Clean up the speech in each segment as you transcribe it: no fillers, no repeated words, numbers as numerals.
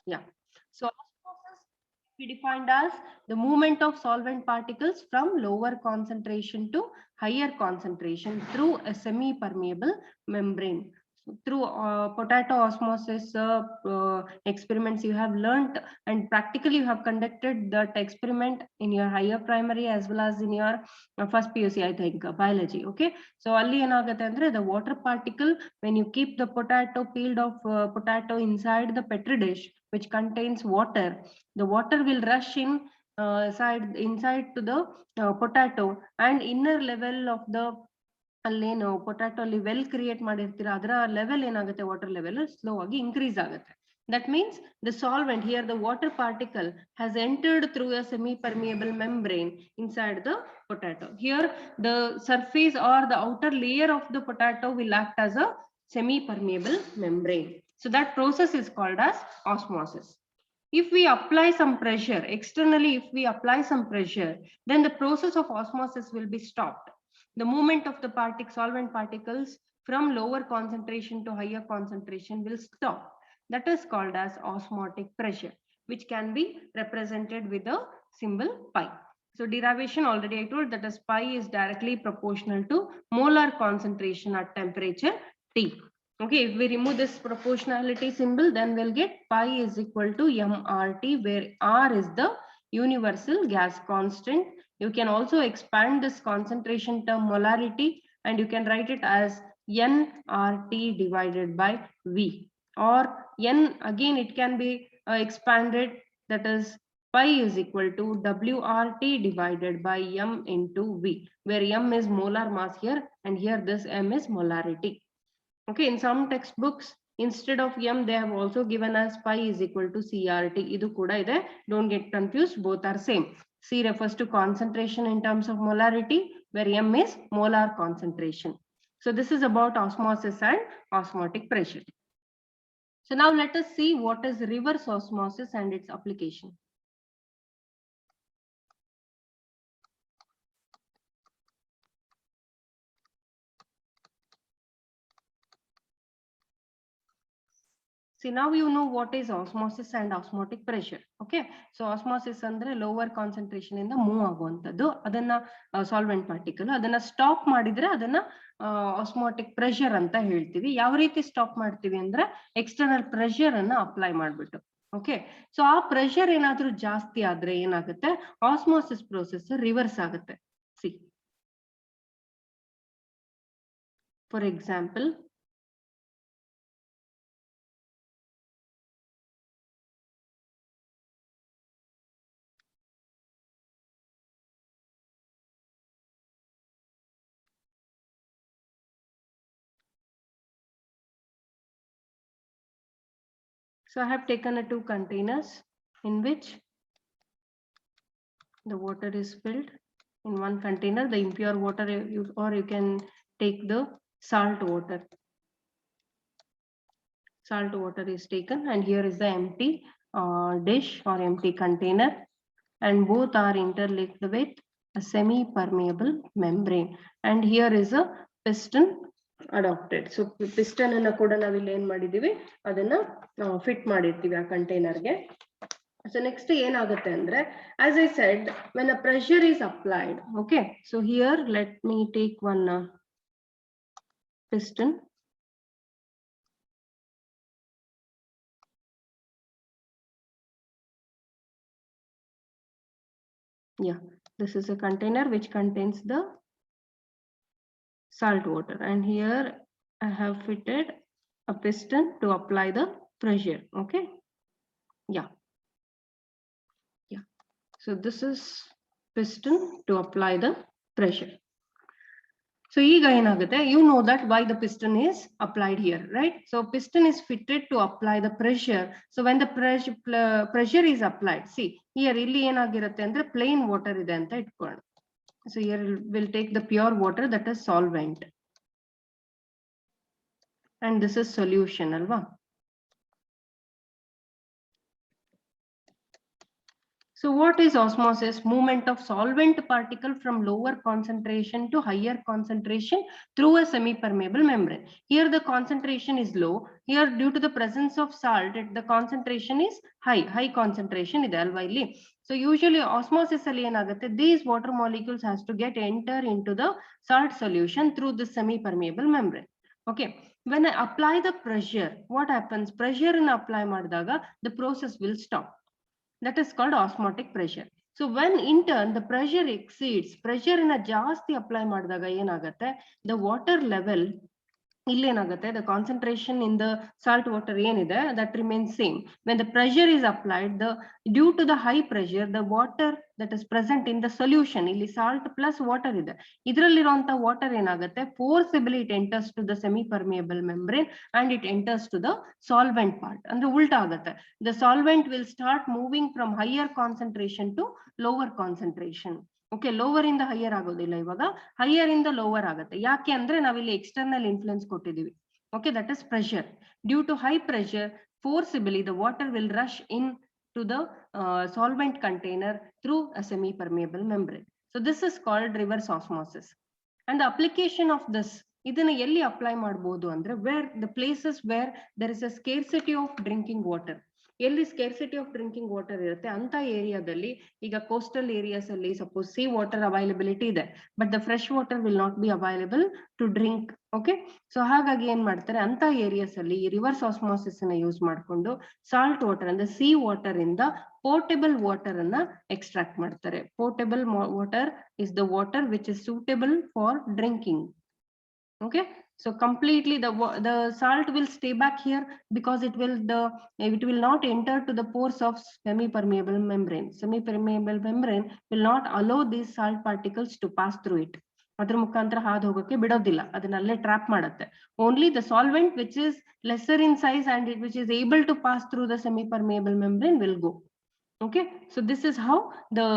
Yeah. So osmosis we defined as the movement of solvent particles from lower concentration to higher concentration through a semi-permeable membrane. So through potato osmosis experiments you have learnt, and practically you have conducted that experiment in your higher primary as well as in your first PUC, I think, biology. Okay. So alli enagutte andre the water particle, when you keep the potato peeled of potato inside the petri dish which contains water, the water will rush inside to the potato, and inner level of the ಅಲ್ಲೇನು potato ಅಲ್ಲಿ well create ಮಾಡಿರ್ತೀರಾ ಅದರ level ಏನಾಗುತ್ತೆ, water level slow ಆಗಿ increase ಆಗುತ್ತೆ. That means the solvent here, the water particle has entered through a semi-permeable membrane inside the potato. Here the surface or the outer layer of the potato will act as a semi-permeable membrane. So that process is called as osmosis. If we apply some pressure externally, if we apply some pressure, then the process of osmosis will be stopped. The movement of the solvent particles from lower concentration to higher concentration will stop. That is called as osmotic pressure, which can be represented with a symbol pi. So derivation already I told, that is pi is directly proportional to molar concentration at temperature T. Okay, if we remove this proportionality symbol, then we'll get pi is equal to mRT, where R is the universal gas constant. You can also expand this concentration term molarity, and you can write it as nRT divided by V, or n again it can be expanded, that is pi is equal to WRT divided by m into V, where m is molar mass here and here this m is molarity. Okay, in some textbooks instead of m they have also given as pi is equal to CRT. Idu kuda ide, don't get confused, both are same. C refers to concentration in terms of molarity, where m is molar concentration. So this is about osmosis and osmotic pressure. So now let us see what is reverse osmosis and its application. See, now you know what is osmosis and osmotic pressure. Okay, so osmosis ಅಂದ್ರೆ lower concentration ಇಂದ move ಆಗುವಂತದ್ದು, ಅದನ್ನ solvent particle ಅದನ್ನ stop ಮಾಡಿದ್ರೆ ಅದನ್ನ osmotic pressure ಅಂತ ಹೇಳ್ತೀವಿ. ಯಾವ ರೀತಿ ಸ್ಟಾಪ್ ಮಾಡ್ತೀವಿ ಅಂದ್ರೆ ಎಕ್ಸ್ಟರ್ನಲ್ ಪ್ರೆಷರ್ ಅನ್ನ ಅಪ್ಲೈ ಮಾಡ್ಬಿಟ್ಟು. ಓಕೆ, ಸೊ ಆ ಪ್ರೆಷರ್ ಏನಾದ್ರೂ ಜಾಸ್ತಿ ಆದ್ರೆ ಏನಾಗುತ್ತೆ, ಆಸ್ಮೋಸಿಸ್ ಪ್ರೋಸೆಸ್ ರಿವರ್ಸ್ ಆಗುತ್ತೆ. C for example, so I have taken two containers in which the water is filled. In one container, the impure water, or you can take the salt water. Salt water is taken, and here is the empty dish or empty container, and both are interlinked with a semi-permeable membrane. And here is a piston adopted. So piston ಅನ್ನ ಕೂಡ ನಾವಿಲ್ಲಿ ಏನ್ ಮಾಡಿದೀವಿ, ಅದನ್ನ fit ಮಾಡಿರ್ತೀವಿ ಆ ಕಂಟೈನರ್ಗೆ. So next ಏನಾಗುತ್ತೆ ಅಂದ್ರೆ, as I said, when a pressure is applied, okay, so here let me take one piston. Yeah, this is a container which contains the salt water, and here I have fitted a piston to apply the pressure. Okay, yeah. So this is piston to apply the pressure. So you know that why the piston is applied here, right? So piston is fitted to apply the pressure. So when the pressure is applied, see here illi enagirutte andre plain water ide anta itkollೋಣ. So here we'll take the pure water, that is solvent, and this is solution alva. So what is osmosis? Movement of solvent particle from lower concentration to higher concentration through a semi-permeable membrane. Here the concentration is low. Here due to the presence of salt, the concentration is high concentration ಇದೆ ಅಲ್ವಾ ಇಲ್ಲಿ. So usually osmosis ಅಲ್ಲಿ ಏನಾಗುತ್ತೆ, these water molecules has to get enter into the salt solution through the semi-permeable membrane. Okay, when I apply the pressure, what happens? Pressure in apply ಮಾಡಿದಾಗ the process will stop. That is called osmotic pressure. So when in turn the pressure exceeds, pressure in a ಜಾಸ್ತಿ apply ಮಾಡಿದಾಗ ಏನಾಗುತ್ತೆ, the water level ಇಲ್ಲೇನಾಗುತ್ತೆ, the concentration in the salt water ಏನಿದೆ that remains same. When the pressure is applied, due to the high pressure, the water that is present in the solution, ಇಲ್ಲಿ salt plus water ಇದೆ, ಇದರಲ್ಲಿರುವಂತ water ಏನಾಗುತ್ತೆ, forcibly it enters to the semi permeable membrane and it enters to the solvent part. ಅಂದ್ರೆ ಉಲ್ಟಾ ಆಗುತ್ತೆ, the solvent will start moving from higher concentration to lower concentration. Okay, lower ಇಂದ higher ಆಗೋದಿಲ್ಲ, ಇವಾಗ higher ಇಂದ lower ಆಗುತ್ತೆ. ಯಾಕೆ ಅಂದ್ರೆ ನಾವಿಲ್ಲಿ ಎಕ್ಸ್ಟರ್ನಲ್ ಇನ್ಫ್ಲುಯೆನ್ಸ್ ಕೊಟ್ಟಿದೀವಿ. Okay, that is pressure. Due to high pressure, forcibly the water will rush in to the solvent container through a semi permeable membrane. So this is called reverse osmosis. And the application of this, ಇದನ್ನ ಎಲ್ಲಿ apply ಮಾಡಬಹುದು ಅಂದ್ರೆ, where the places where there is a scarcity of drinking water. ಎಲ್ಲಿ scarcity of drinking water ಇರುತ್ತೆ ಅಂತ ಏರಿಯಾದಲ್ಲಿ, ಈಗ coastal areas ಅಲ್ಲಿ ಸಪೋಸ್ ಸಿ ವಾಟರ್ ಅವೈಲಬಿಲಿಟಿ ಇದೆ, but the fresh water will not be available to drink. Okay, so ಹಾಗಾಗಿ ಏನ್ ಮಾಡ್ತಾರೆ, ಅಂತ ಏರಿಯಾಸ್ ಅಲ್ಲಿ ಈ ರಿವರ್ಸ್ ಆಸ್ಮೋಸಿಸ್ ಅನ್ನ ಯೂಸ್ ಮಾಡಿಕೊಂಡು ಸಾಲ್ಟ್ ವಾಟರ್ ಅಂದ್ರೆ ಸಿ ವಾಟರ್ ಇಂದ ಪೋರ್ಟೇಬಲ್ ವಾಟರ್ ಅನ್ನ ಎಕ್ಸ್ಟ್ರಾಕ್ಟ್ ಮಾಡ್ತಾರೆ. Portable water is the water which is suitable for drinking. Okay, so completely the salt will stay back here because it will not enter to the pores of semi permeable membrane. Semi permeable membrane will not allow these salt particles to pass through it. ಅದ್ರ ಮುಖಾಂತರ ಹಾದು ಹೋಗಕ್ಕೆ ಬಿಡೋದಿಲ್ಲ, ಅದನ್ನಲ್ಲೇ trap ಮಾಡುತ್ತೆ. Only the solvent which is lesser in size and which is able to pass through the semi permeable membrane will go. Okay, so this is how the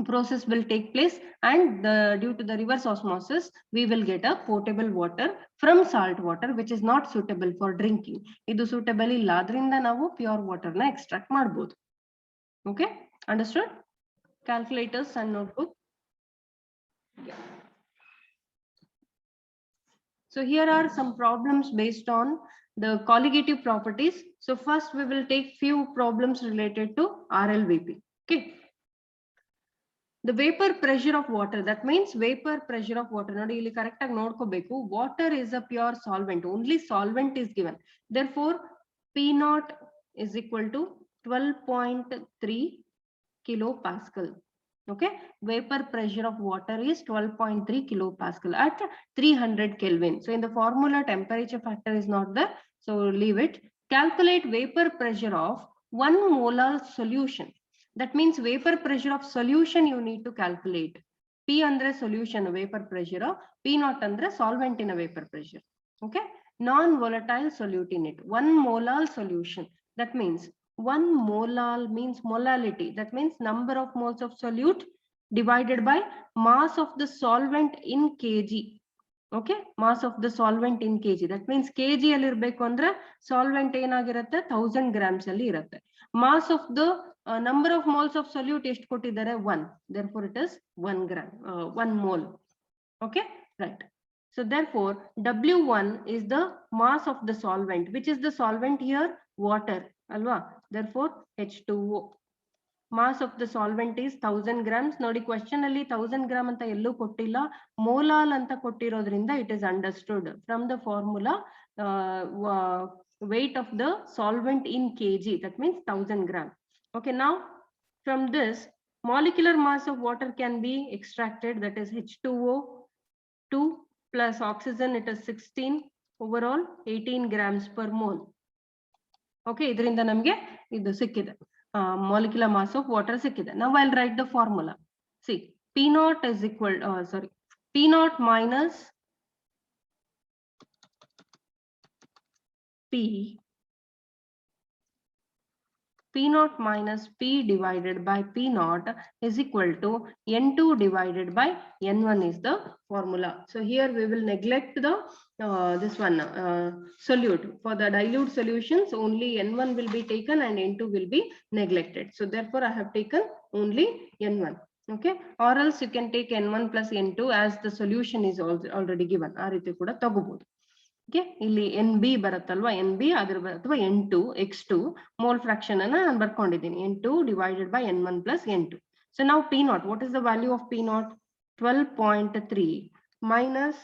process will take place, and due to the reverse osmosis we will get a potable water from salt water which is not suitable for drinking. Idu suitable illa, adrinda navu pure water na extract ಮಾಡಬಹುದು. Okay, understood? Calculators and notebook. Yeah. So here are some problems based on the colligative properties. So first we will take few problems related to RLVP. Okay, the vapor pressure of water, that means vapor pressure of water. Nodi illi correct agi nodkobeku, water is a pure solvent, only solvent is given, therefore P naught is equal to 12.3 kilopascal. Okay, vapor pressure of water is 12.3 kilopascal at 300 Kelvin. So in the formula temperature factor is not there, so leave it. Calculate vapor pressure of 1 molar solution. That means vapor pressure of solution you need to calculate. P andre solution vapor pressure, P naught andre solvent in a vapor pressure. Okay, non-volatile solute in it, 1 molar solution. That means 1 molar means molality, that means number of moles of solute divided by mass of the solvent in kg. Okay, mass of the solvent in kg, that means kg ಅಲ್ಲಿ ಇರಬೇಕು ಅಂದ್ರೆ solvent ಏನಾಗಿರುತ್ತೆ 1000 grams ಅಲ್ಲಿ ಇರುತ್ತೆ. Mass of the number of moles of solute ಎಷ್ಟು ಕೊಟ್ಟಿದ್ದಾರೆ 1, therefore it is 1 gram 1 mole. Okay, right. So therefore W1 is the mass of the solvent. Which is the solvent here? Water alwa, therefore H2O. Mass of the solvent is 1000 grams. Nodi question alli 1000 gram anta ellu kottilla, molal anta kottirodrinda it is understood from the formula weight of the solvent in kg, that means 1000 gram. Okay, now from this molecular mass of water can be extracted, that is H2O 2 plus oxygen, it is 16, overall 18 grams per mole. Okay, idrinda namge idu sikkide molecular mass of water sikkide. Now I'll write the formula. See, P naught is equal P naught minus P P naught minus P divided by P naught is equal to N2 divided by N1 is the formula. So here we will neglect the this one solute. For the dilute solutions, only N1 will be taken and N2 will be neglected. So therefore I have taken only N1. Okay, or else you can take N1 plus N2 as the solution is already given. ಆ ರೀತಿ ಕೂಡ ತಗೋಬಹುದು. Okay, ಇಲ್ಲಿ NB ಬರುತ್ತಲ್ವಾ, NB ಅದ್ರ ಅಥವಾ N2 X2 mole fraction ಅನ್ನ ನಾನು ಬರ್ಕೊಂಡಿದ್ದೀನಿ, N2 divided by N1 plus N2. So now P naught, what is the value of P naught? 12.3 minus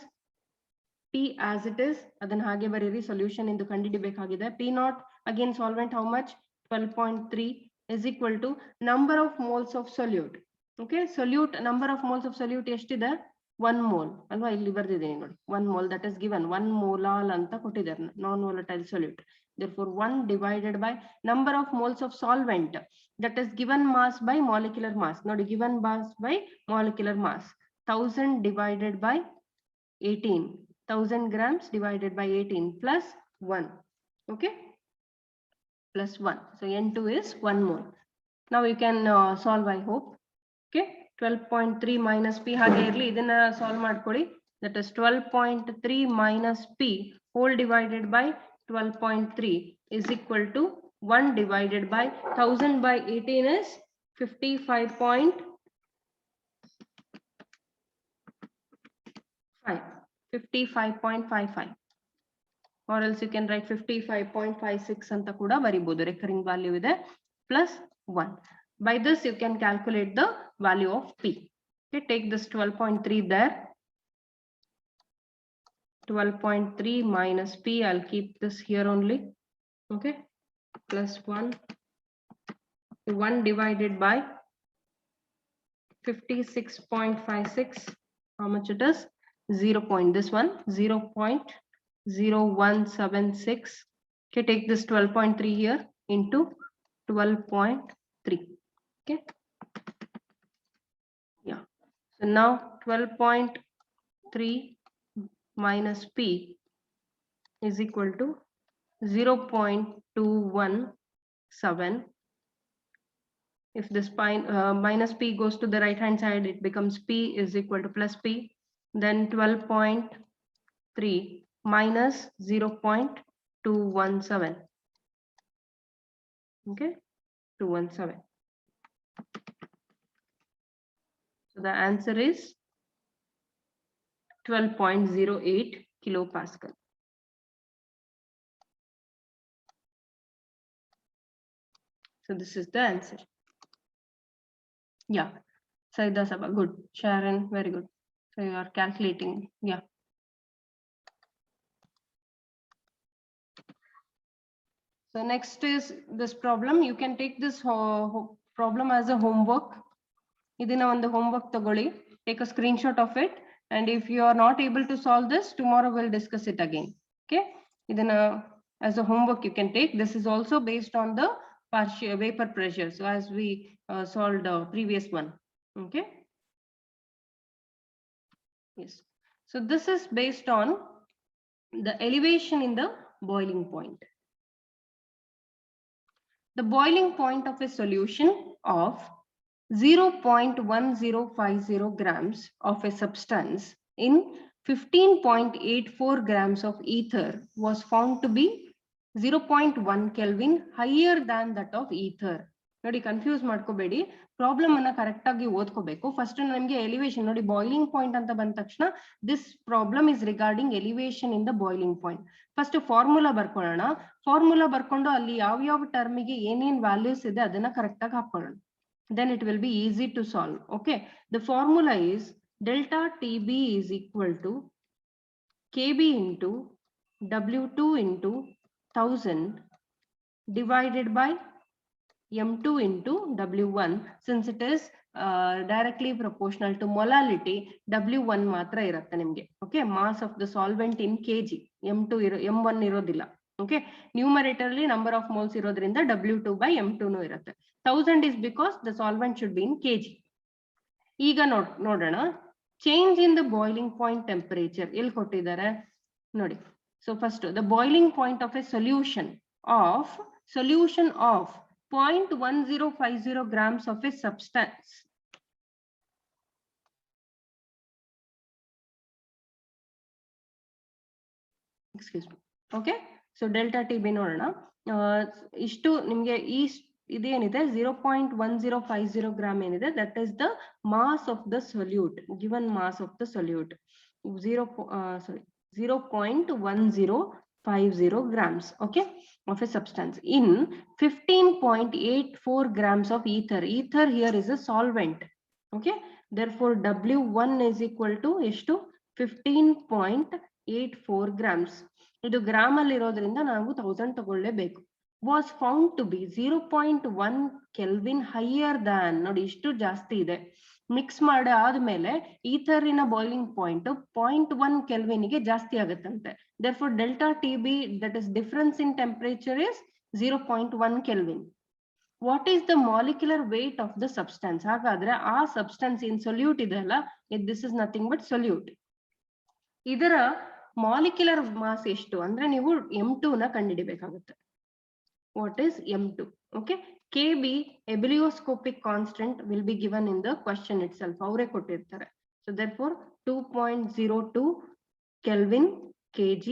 P as it is, ಅದನ್ನ ಹಾಗೆ ಬರೀರಿ, solution ಇಂದು ಕಂಡುಹಿಡಿಯಬೇಕಾಗಿದೆ. P naught again solvent how much? 12.3 is equal to number of moles of solute. Okay, solute number of moles of solute ಎಷ್ಟಿದೆ? 1 mole ಅಲ್ವಾ, ಇಲ್ಲಿ ಬರ್ದಿದ್ದೀನಿ ನೋಡಿ, 1 mole that is given, 1 molal ಅಂತ ಕೊಟ್ಟಿದ್ದಾರೆ, non volatile solute. Therefore 1 divided by number of moles of solvent, that is given mass by molecular mass. ನೋಡಿ, given mass by molecular mass, 1000 divided by 18, 1000 grams divided by 18 plus 1. Okay, plus 1. So N2 is 1 mole. Now you can solve, I hope. Okay, 12.3 minus P ಹಾಗೆ ಇರಲಿ, ಇದನ್ನ solve ಮಾಡ್ಕೊಳ್ಳಿ. That is 12.3 minus P whole divided by 12.3 is equal to 1 divided by 1000 by 18 is 55.5. 55.55, or else you can write 55.56 ಅಂತ ಕೂಡ ಬರಿಬಹುದು, recurring value ಇದೆ, plus 1. By this you can calculate the value of P. Okay, take this 12.3 there, 12.3 minus P, I'll keep this here only. Okay, plus 1, 1 divided by 56.56, how much it is? 0. This one 0.0176. Okay, take this 12.3 here into 12.3. Okay, yeah, so now 12.3 minus P is equal to 0.217. If this minus P goes to the right hand side, it becomes P is equal to plus P. Then 12.3 minus 0.217. Okay, 217. So the answer is 12.08 kilopascal. So this is the answer. Yeah, Saida Sabha, good. Sharon, very good. So you are calculating, yeah. So next is this problem. You can take this problem as a homework. Idina on the homework tagoli, take a screenshot of it, and if you are not able to solve this, tomorrow we'll discuss it again. Okay, idina as a homework you can take. This is also based on the partial vapor pressure, so as we solved the previous one. Okay, yes, so this is based on the elevation in the boiling point. The boiling point of a solution of 0.1050 grams of a substance in 15.84 grams of ether was found to be 0.1 Kelvin higher than that of ether. ನೋಡಿ, confuse ಮಾಡ್ಕೋಬೇಡಿ, problem ಅನ್ನ correct ಆಗಿ ಓದ್ಕೋಬೇಕು. First ನಮಗೆ elevation ನೋಡಿ, boiling point ಅಂತ ಬಂದ ತಕ್ಷಣ this problem is regarding elevation in the boiling point. First formula ಬರ್ಕೊಳ್ಳೋಣ. ಫಾರ್ಮುಲಾ ಬರ್ಕೊಂಡು ಅಲ್ಲಿ ಯಾವ ಟರ್ಮಿಗೆ ಏನೇನ್ ವ್ಯಾಲ್ಯೂಸ್ ಇದೆ ಅದನ್ನ ಕರೆಕ್ಟ್ ಆಗಿ ಹಾಕೊಳ್ಳೋಣ. Then it will be easy to solve. Okay, the formula is delta TB is equal to KB into W2 into 1000 divided by M2 into W1. Since it is directly proportional to molality, W1 matra irutte nimge. Okay, mass of the solvent in kg, M1 irodilla. Okay, numeratorly number of moles irodrinda W2 by M2 nu irutte. 1000 is because the solvent should be in kg. Iga nodana, change in the boiling point temperature illi kottidare nodi. So first, the boiling point of a solution of 0.1050 grams of a substance. Excuse me. Okay, so delta TB ನೋಡೋಣ. ಇಷ್ಟು ನಿಮಗೆ ಈ ಇದೇನಿದೆ 0.1050 gram ಏನಿದೆ, that is the mass of the solute, given mass of the solute. 0.1050 grams, okay, of a substance in 15.84 grams of ether. Ether here is a solvent, okay, therefore W1 is equal to ಎಷ್ಟು 15.84 grams. ಇದು gram ಅಲ್ಲಿ ಇರೋದ್ರಿಂದ ನಾವು 1000 ತಗೊಳ್ಳೇಬೇಕು. was found to be 0.1 Kelvin higher than, ನೋಡಿ ಇಷ್ಟು ಜಾಸ್ತಿ ಇದೆ, mix ಮಾಡಿ ಆದ್ಮೇಲೆ ಈಥರಿನ ಬಾಯ್ಲಿಂಗ್ ಪಾಯಿಂಟ್ 0.1 Kelvin ಗೆ ಜಾಸ್ತಿ ಆಗುತ್ತಂತೆ. therefore delta TB, that is difference in temperature, is 0.1 Kelvin. what is the molecular weight of the substance? ಹಾಗಾದ್ರೆ ಆ ಸಬ್ಸ್ಟೆನ್ಸ್ ಇನ್ ಸೊಲ್ಯೂಟ್ ಇದೆ ಅಲ್ಲ, this is nothing but solute. ಇದರ ಮಾಲಿಕ್ಯುಲರ್ ಮಾಸ್ ಎಷ್ಟು ಅಂದ್ರೆ ನೀವು M2 ನ ಕಂಡುಹಿಡಿಬೇಕಾಗುತ್ತೆ. what is M2? okay, Kb ebullioscopic constant will be given in the question itself. ಅವರೇ ಕೊಟ್ಟಿರ್ತಾರೆ. so therefore 2.02 Kelvin kg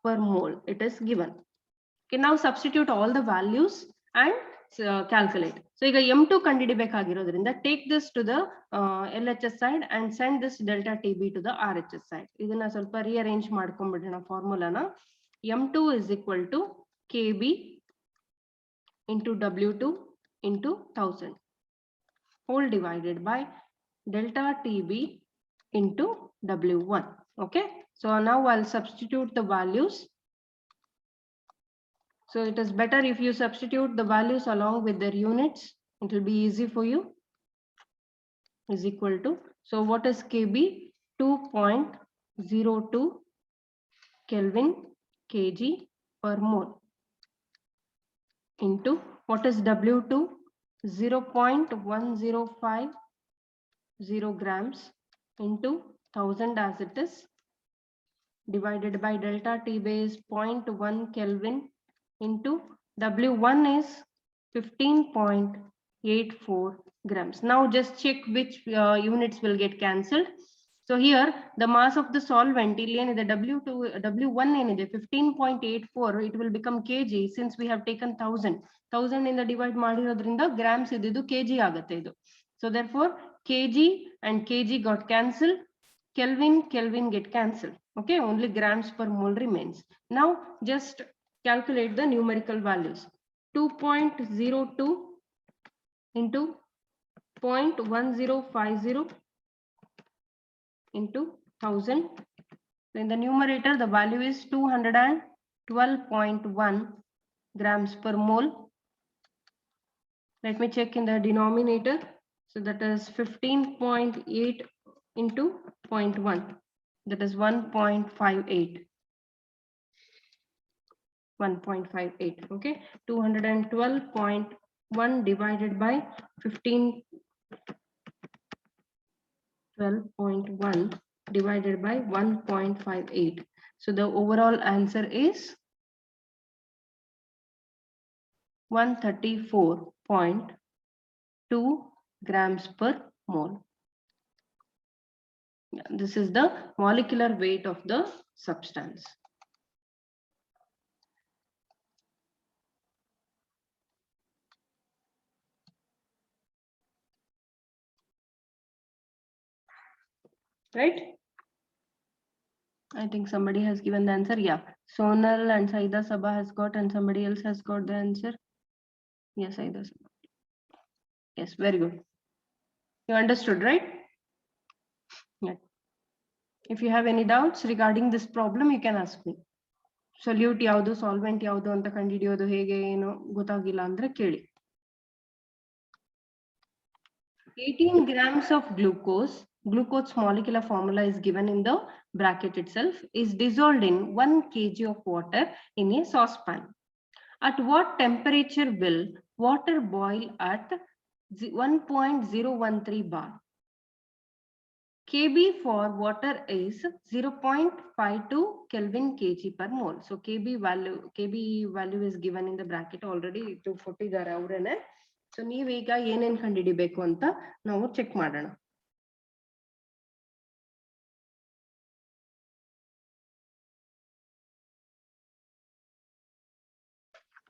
per mole it is given. okay, now substitute all the values and calculate. so ಈಗ M2 ಕಂಡುಹಿಡಿಬೇಕಾಗಿರೋದ್ರಿಂದ take this to the LHS side and send this delta TB to the RHS side. ಇದನ್ನ ಸ್ವಲ್ಪ rearrange ಮಾಡ್ಕೊಂಡ್ಬಿಡೋಣ ಫಾರ್ಮುಲಾನ. M2 is equal to Kb into W2 into 1000 whole divided by delta TB into W1. okay, so now I'll substitute the values. so it is better if you substitute the values along with their units, it will be easy for you. is equal to, so what is Kb? 2.02 Kelvin kg per mole into, what is W2? 0.1050 grams into 1000 as it is, divided by delta TB is 0.1 Kelvin into W1 is 15.84 grams. Now just check which units will get cancelled. So here the mass of the solvent the W1 ಏನಿದೆ 15.84, it will become kg since we have taken 1000 ಇಂದ divide ಮಾಡಿರೋದ್ರಿಂದ grams ಇದ್ದು kg ಆಗುತ್ತೆ ಇದು. so therefore kg and kg got cancelled, Kelvin get cancelled. okay, only grams per mole remains. Now just calculate the numerical values. 2.02 into 0.1050 into 1000. So in the numerator, the value is 212.1 grams per mole. Let me check in the denominator. So that is 15.8 into 0.1. That is 1.58. 1.58. okay, 212.1 divided by 12.1 divided by 1.58. so the overall answer is 134.2 grams per mole. This is the molecular weight of the substance. Right? I think somebody has given the answer. Yeah, Sonal and Saida Sabha has got, and somebody else has got the answer. Yes, Saida Sabha. Yes, very good. You understood, right? Yeah. If you have any doubts regarding this problem, you can ask me. Solute yaudu, solvent yaudu anta kandidiyodu hege eno gotagilla andre keli. 18 grams of glucose molecular formula is given in the bracket itself, is dissolved in 1 kg of water in a saucepan. At what temperature will water boil at 1.013 bar? Kb for water is 0.52 Kelvin kg per mole. So Kb value is given in the bracket already. To ಕೊಟ್ಟಿದ್ದಾರೆ ಅವರೇನೆ. So ನೀವೀಗ ಏನೇನ್ ಕಂಡುಹಿಡಿಬೇಕು ಅಂತ ನಾವು check ಮಾಡೋಣ.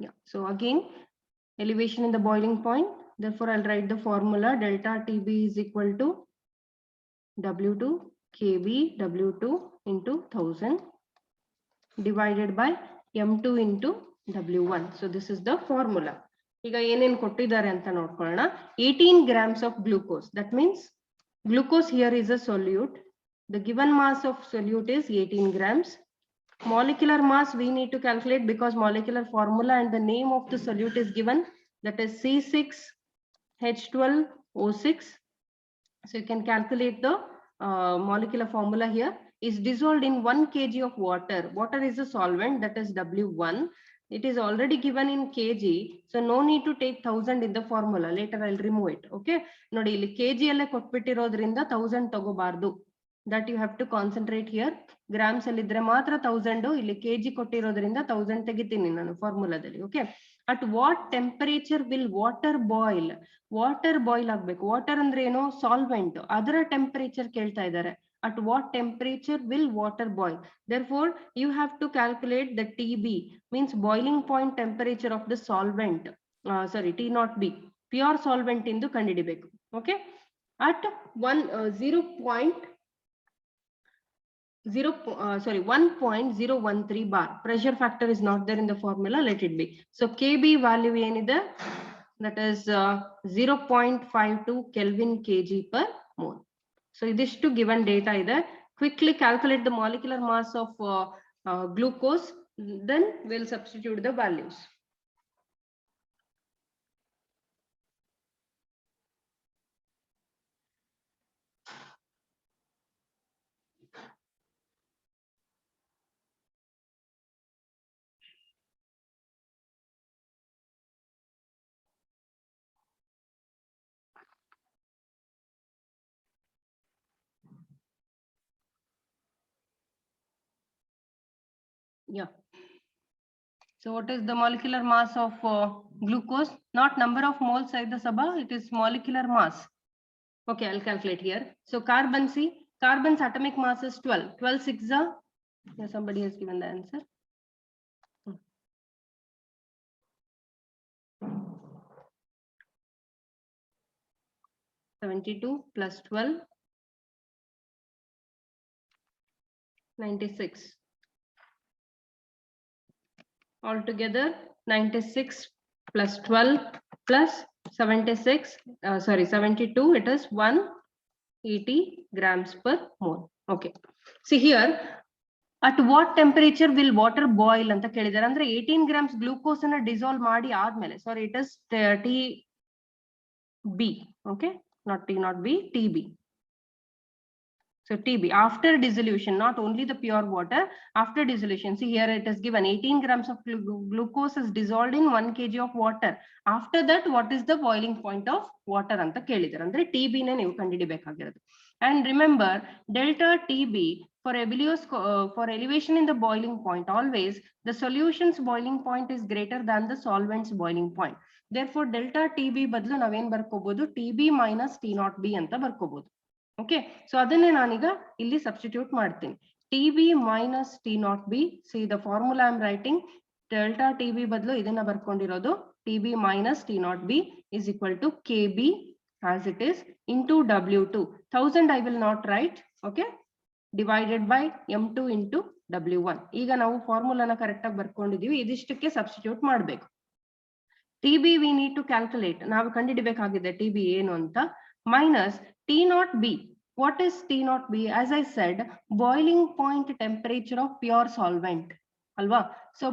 Yeah. So again, elevation in the boiling point. Therefore, I'll write the formula. Delta TB is equal to W2 Kb W2 into 1000 divided by M2 into W1. So this is the formula. ಈಗ ಏನೇನ್ ಕೊಟ್ಟಿದ್ದಾರೆ ಅಂತ ನೋಡ್ಕೊಳ್ಳೋಣ. 18 grams of glucose. That means glucose here is a solute. The given mass of solute is 18 grams. Molecular mass we need to calculate because molecular formula and the name of the solute is given, that is C6H12O6. So you can calculate the molecular formula here. Is dissolved in 1 kg of water. Water is a solvent, that is W1. It is already given in kg, so no need to take 1000 in the formula. Later I'll remove it. Okay, nodi illi kg alle kottbittirodrinda 1000 tagobardu. That you have to concentrate here. Grams alli idre matra 1000, illi kg kottirodrinda 1000 tegitini nanu formula dalli. Okay, at what temperature will water boil? Water boil agbeku. Water andre eno solvent, adara temperature kelta idare. At what temperature will water boil? Therefore, you have to calculate the TB, means boiling point temperature of the solvent. Sorry, T0B, pure solvent indu kandidibeku. Okay, at 1.013 bar. Pressure factor is not there in the formula. Let it be. So Kb value enide, that is 0.52 Kelvin kg per mole. So this to given data either. Quickly calculate the molecular mass of glucose, then we'll substitute the values. Yeah. So what is the molecular mass of glucose? Not number of moles side the sabha, it is molecular mass. Okay, I'll calculate here. So carbon C, carbon's atomic mass is 12. 12 6 -a? Yeah, somebody has given the answer. 72 plus 12, 96. Altogether 96 plus 12 plus 76, 72, it is 180 grams per mole. Okay, see here, at what temperature will water boil anta kelidare, andre 18 grams glucose ana dissolve maadi aadmele, sorry, it is TB. Okay, not T0B, TB. So TB after dissolution, not only the pure water, after dissolution. See here it is given 18 grams of glucose is dissolved in 1 kg of water. After that, what is the boiling point of water anta kelidare, andre TB ne neevu kandidibekagirodu. And remember, delta TB for elevation in the boiling point, always the solution's boiling point is greater than the solvent's boiling point. Therefore, delta TB badlu naven barkobodu TB minus T0B anta barkobodu. Okay, so adanne naniga illi substitute ಮಾಡ್ತೀನಿ. TB minus T0B. See the formula I am writing. Delta TB badlu idanna barkondirodu. TB minus T0B is equal to Kb as it is into W2. 1000 I will not write. Okay, divided by M2 into W1. ಈಗ ನಾವು ಫಾರ್ಮುಲಾನ correct ಆಗಿ ಬರ್ಕೊಂಡಿದೀವಿ. ಇದಿಷ್ಟಕ್ಕೆ substitute ಮಾಡಬೇಕು. TB we need to calculate. ನಾವು ಕಂಡುಹಿಡಿಯಬೇಕಾಗಿದೆ TB ಏನು ಅಂತ. Minus T0B. What is T0B? As I said, boiling point temperature of pure solvent. Alva. So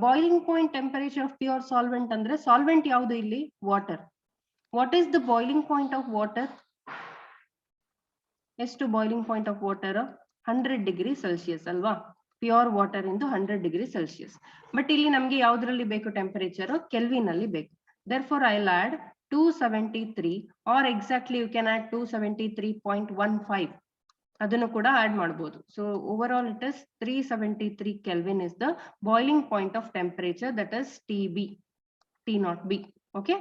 boiling point temperature of pure solvent andre solvent yavdu illi? Water. What is the boiling point of water? Yes, to boiling point of water 100 degrees Celsius alva. Pure water into 100 degrees Celsius. But illi namge yavdralli beku temperature Kelvin alli beku. Therefore I'll add 273 or exactly you can add 273.15. ಅದನ್ನು ಕೂಡ add ಮಾಡಬಹುದು. So overall it is 373 Kelvin is the boiling point of temperature, that is TB, T0B. Okay,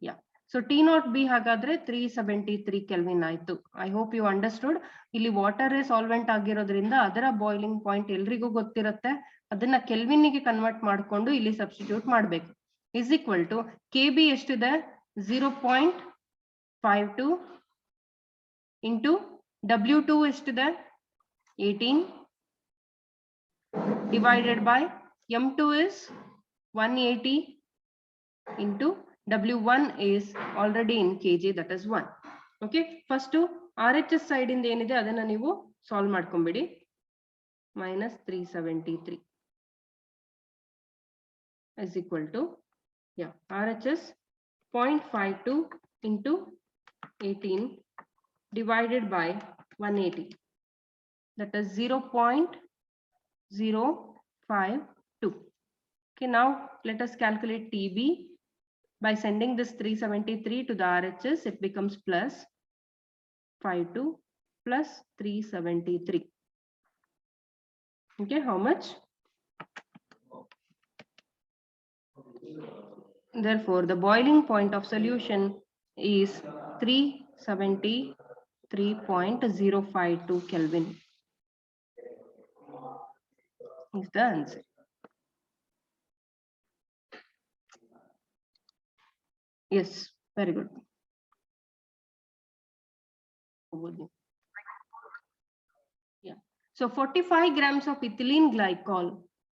yeah. So T0B ಹಾಗಾದ್ರೆ 373 Kelvin ಆಯ್ತು. I hope you understood. ಇಲ್ಲಿ water solvent ಆಗಿರೋದ್ರಿಂದ ಅದರ boiling point ಎಲ್ರಿಗೂ ಗೊತ್ತಿರುತ್ತೆ. ಅದನ್ನ ಕೆಲ್ವಿನ್ಗೆ ಕನ್ವರ್ಟ್ ಮಾಡ್ಕೊಂಡು ಇಲ್ಲಿ ಸಬ್ಸ್ಟಿಟ್ಯೂಟ್ ಮಾಡಬೇಕು. ಇಸ್ ಈಕ್ವಲ್ ಟು KB ಎಷ್ಟಿದೆ 0.52 ಇಂಟು W2 ಎಷ್ಟಿದೆ 18 divided by M2 is 180 into W1 is already in kg, that is 1. Okay, first RHS side in ಏನಿದೆ ಅದನ್ನ ನೀವು ಸಾಲ್ವ್ ಮಾಡ್ಕೊಂಬಿಡಿ. minus 373 is equal to, yeah, RHS 0.52 into 18 divided by 180, that is 0.052. Okay, now let us calculate TB. By sending this 373 to the RHS, it becomes plus 52 plus 373. Okay, how much? Therefore, the boiling point of solution is 373.052 Kelvin. Is the answer. Yes, very good. Yeah. So 45 grams of ethylene glycol.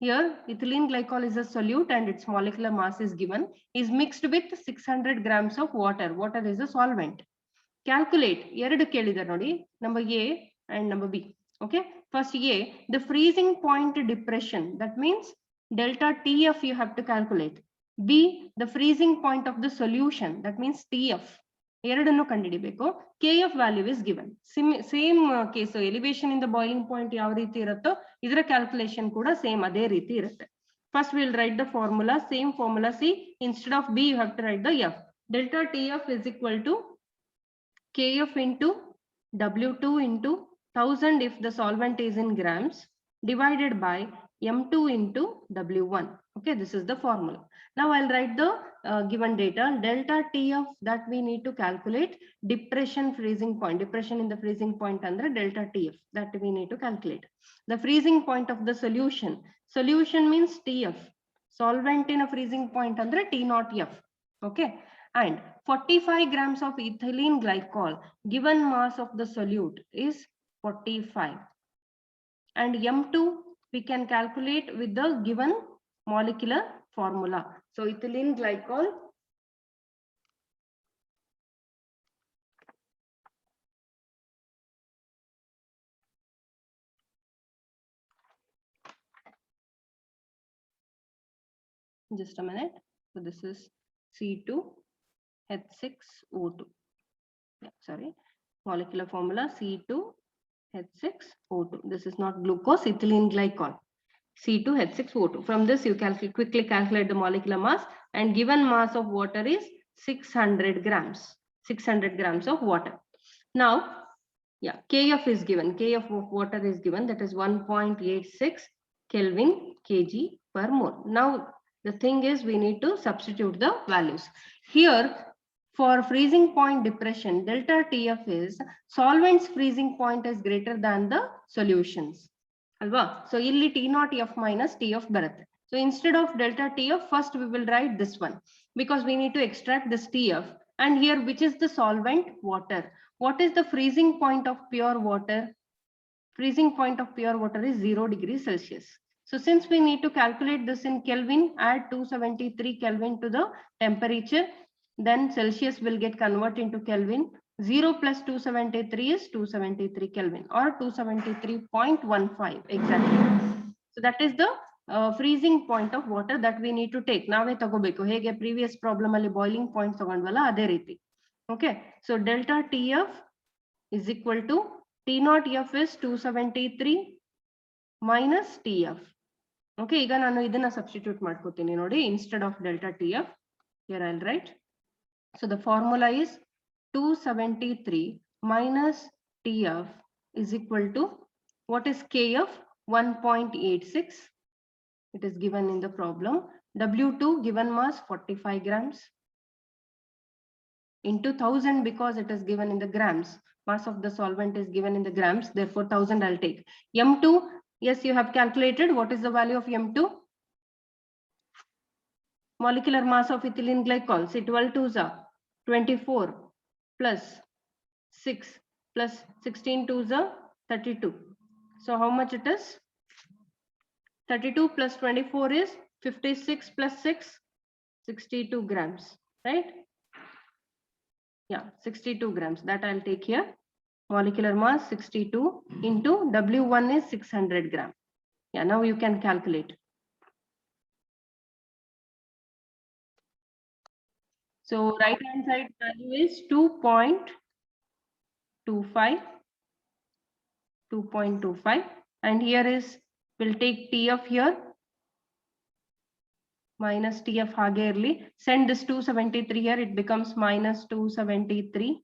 Here, ethylene glycol is a solute and its molecular mass is given, is mixed with 600 grams of water. Water is a solvent. Calculate. Number A and number B. Okay. First A, the freezing point depression. That means delta TF you have to calculate. B, the freezing point of the solution. That means TF. ಎರಡನ್ನು ಕಂಡುಹಿಡಿಯಬೇಕು. KF value is given. Same case, elevation in the boiling point ಯಾವ ರೀತಿ ಇರುತ್ತೋ ಇದರ calculation ಕೂಡ same ಅದೇ ರೀತಿ ಇರುತ್ತೆ. First we'll write the formula, same formula. See, instead of B you have to write the F. Delta TF is equal to KF into W2 into 1000 if the solvent is in grams divided by M2 into W1. Okay, this is the formula. Now I'll write the given data. Delta TF that we need to calculate depression freezing point. Depression in the freezing point under delta TF that we need to calculate. The freezing point of the solution. Solution means TF. Solvent in a freezing point under T0F. Okay. And 45 grams of ethylene glycol, given mass of the solute is 45. And M2 we can calculate with the given molecular formula. So ethylene glycol just a minute. So this is C2H6O2. Yeah, sorry. Molecular formula C2H6O2. This is not glucose, ethylene glycol. C2H6O2. From this you quickly calculate the molecular mass, and given mass of water is 600 grams. 600 grams of water. Now, yeah, KF is given. KF of water is given, that is 1.86 Kelvin kg per mole. Now, the thing is we need to substitute the values. Here, for freezing point depression, delta TF is solvent's freezing point is greater than the solutions. Alva? So, illi T0F minus TF baratte. So, instead of delta TF, first we will write this one because we need to extract this TF. And here, which is the solvent? Water. What is the freezing point of pure water? Freezing point of pure water is 0 degrees Celsius. So, since we need to calculate this in Kelvin, add 273 Kelvin to the temperature, then Celsius will get converted into Kelvin. 0 plus 273 is 273 Kelvin or 273.15 exactly. So that is the freezing point of water that we need to take. Nave tagobeku hege previous problem alli boiling point tagondvalla ade riti. Okay, so delta TF is equal to T0F is 273 minus TF. Okay, ಈಗ ನಾನು ಇದನ್ನ substitute ಮಾಡ್ಕೋತೀನಿ ನೋಡಿ. Instead of delta TF, here I'll write So the formula is 273 minus TF is equal to, what is KF? 1.86. It is given in the problem. W2 given mass 45 grams into 1000 because it is given in the grams. Mass of the solvent is given in the grams. Therefore, 1000 I'll take. M2, yes, you have calculated. What is the value of M2? Molecular mass of ethylene glycol. See, 12 twos are 24 plus 6 plus 16 twos are 32. So how much it is? 32 plus 24 is 56 plus 6, 62 grams, right? Yeah, 62 grams. That I'll take here. Molecular mass 62 into W1 is 600 gram. Yeah, now you can calculate. So right hand side value is 2.25, 2.25, and here is, we'll take TF here minus TF Hagerli. Send this 273 here, it becomes minus 273.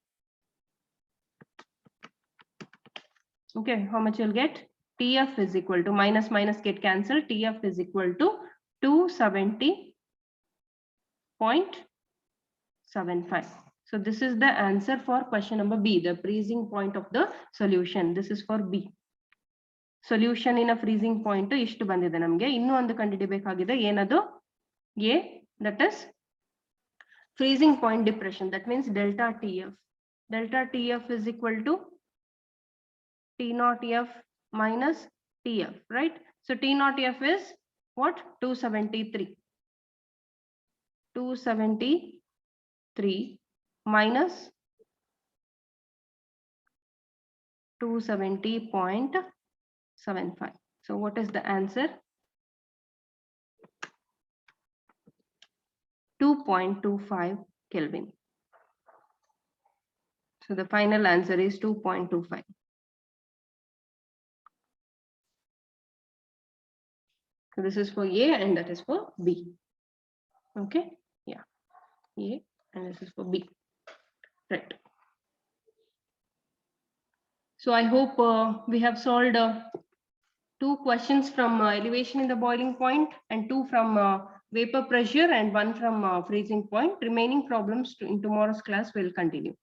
Okay, how much you'll get? TF is equal to, minus minus get cancelled, TF is equal to 270.75. So this is the answer for question number B, the freezing point of the solution. This is for B. Solution in a freezing point ishtu bandide namge. Innu ondu kandidibekagide ಏನದು? A, that is freezing point depression. That means delta TF. Delta TF is equal to T naught F minus TF, right? So T naught F is what? 273. 273 minus 270.75. So what is the answer? 2.25 Kelvin. So the final answer is 2.25. So this is for A and that is for B. Okay, yeah, A and this is for B, right? So I hope we have solved 2 questions from elevation in the boiling point and 2 from vapor pressure and 1 from freezing point. Remaining problems in tomorrow's class will continue.